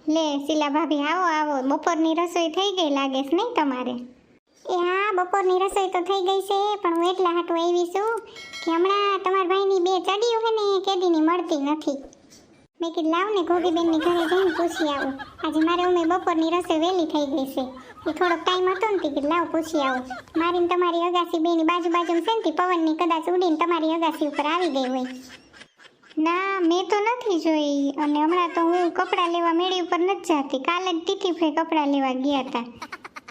લે શીલા ભાભી આવો આવો, બપોરની રસોઈ થઈ ગઈ લાગે છે નહીં તમારે? એ હા, બપોરની રસોઈ તો થઈ ગઈ છે, પણ હું એટલા હાટું આવી છું કે હમણાં તમારા ભાઈની 2 ચડીઓ છે ને કેદીની મળતી નથી. મેં કીધું લાવ ને ઘોઘીબેનની ઘરે જઈને પૂછી આવું. આજે મારે ઉમે બપોરની રસોઈ વહેલી થઈ ગઈ છે, એ થોડોક ટાઈમ હતો ને કીધું લાવ પૂછી આવું. મારીને તમારી અગાસી બેની બાજુમાં છે ને પવનની કદાચ ઉડીને તમારી અગાસી ઉપર આવી ગઈ હોય. ના, મેં તો નથી જોઈ, અને હમણાં તો હું કપડાં લેવા મેળી ઉપર નથી જતી. કાલે જ તીતીભાઈ કપડાં લેવા ગયા હતા.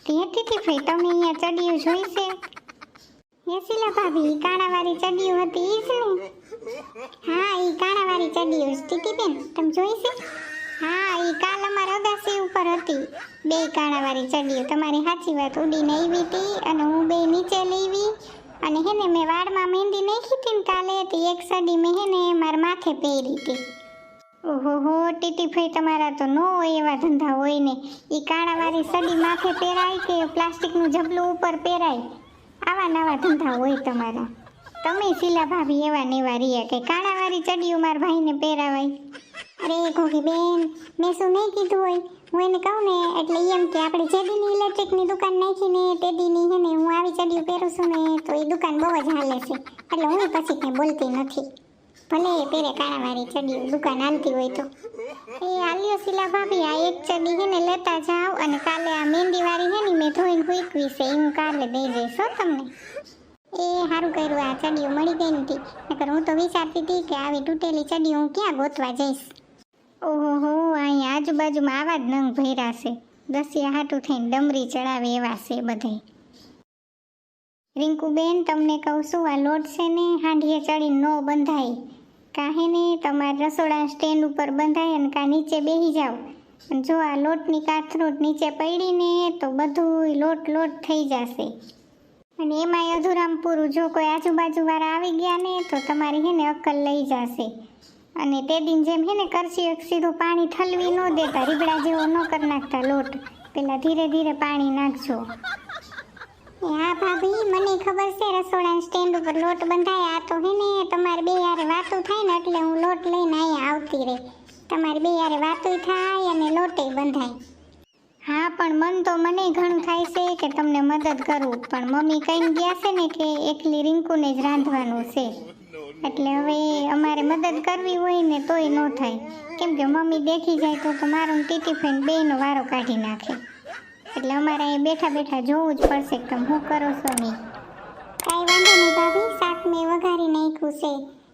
તીતીભાઈ તમે અહીંયા ચડિયું જોઈ છે? શીલા ભાભી, કાણાવાળી ચડિયું હતી ઈ જ ને? હા, ઈ કાણાવાળી ચડિયું જ. તીતીબેન તમે જોઈ છે? હા, ઈ કાલ અમારા અગાસી ઉપર હતી, 2 કાણાવાળી ચડિયું. તમારી સાચી વાત, ઉડીને આવી હતી અને હું 2 નીચે લેવી. અને હેને મેં વાળમાં મહેંદી નાખી હતી ને કાલે, હતી એક સડી મેં હેને મારા માથે પહેરી હતી. ઓહો ટીટીભાઈ, તમારા તો ન હોય એવા ધંધા હોય ને. એ કાણાવાળી સડી માથે પહેરાય કે પ્લાસ્ટિકનું જબલું ઉપર પહેરાય? આવા નવા ધંધા હોય તમારા. તમે શીલા ભાભી એવા ને એવા રહ્યા કે કાણાવાળી ચડિયું મારા ભાઈને પહેરાવાય. અરે ઘોઘીબેન, મેં શું નહીં કીધું હોય? હું એને કહું ને એટલે એમ કે આપણે જેદીની ઇલેક્ટ્રિકની દુકાન નાખીને તેદીની હે ને હું આવી ચડિયું પહેરું છું ને તો એ દુકાન બહુ જ હાલે છે, એટલે હું પછી કંઈ બોલતી નથી. ભલે પહેરે કાણાવાળી ચડિયું, દુકાન હાલતી હોય તો. એ આલ્યો શીલા ભાભી, આ એક ચડી હે ને લેતા જાઓ, અને કાલે આ મહેંદીવાળી હે ને મેં ધોઈને ફૂંકવી છે, એ હું કાલે દઈ જઈશ હો તમને. એ સારું કર્યું, આ ચડિયું મળી ગઈ નથી, નકર હું તો વિચારતી હતી કે આવી તૂટેલી ચડિયું હું ક્યાં ગોતવા જઈશ. ઓહો, અહીંયા આજુબાજુમાં આવા જ નંગ ભર્યા છે, દસિયા હાટું થઈને ડમરી ચડાવે એવા છે બધાય. રિંકુબેન, તમને કહું છું, આ લોટ છે ને હાંડીએ ચડીને ન બંધાય. કાહે ને તમારે રસોડા સ્ટેન્ડ ઉપર બંધાય અને કાં નીચે બેસી જાઓ. અને જો આ લોટની કાથરોટ નીચે પડીને તો બધું લોટ થઈ જશે. અને એમાંય અધૂરામ પૂરું, જો કોઈ આજુબાજુવાળા આવી ગયા ને તો તમારી હે ને અક્કલ લઈ જશે. અને તે દિન જેમ હે ને કરછી સીધું પાણી ઠલવી ન દેતા, રીબડા જેવો ન કરી નાખતા લોટ, પેલા ધીરે ધીરે પાણી નાખજો. હા ભાભી, મને ખબર છે રસોડા સ્ટેન્ડ ઉપર લોટ બંધાય. આ તો હે ને તમારે 2 યારે વાતું થાય ને એટલે હું લોટ લઈને અહીંયા આવતી રહી. તમારે 2 યારે વાતું થાય અને લોટે બંધાય. હા, પણ મન તો મને ઘણું થાય છે કે તમને મદદ કરું, પણ મમ્મી કહીને ગયા છે ને કે એકલી રિંકુને જ રાંધવાનું છે, એટલે હવે અમારે મદદ કરવી હોય ને તોય ન થાય, કેમ કે મમ્મી દેખી જાય તો મારું ટીટીફાઈન 2નો વારો કાઢી નાખે. એટલે અમારે અહીં બેઠા બેઠા જોવું જ પડશે કે તમે શું કરો છો નહીં. કાંઈ વાંધો નહીં ભાભી, શાક મેં વઘારી નાખ્યું છે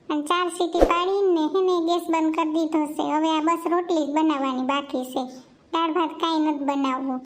અને 4 સીટી પાડીને હેને ગેસ બંધ કરી દીધો છે. હવે આ બસ રોટલી જ બનાવવાની બાકી છે, દાળ ભાત કાંઈ નથી બનાવવું.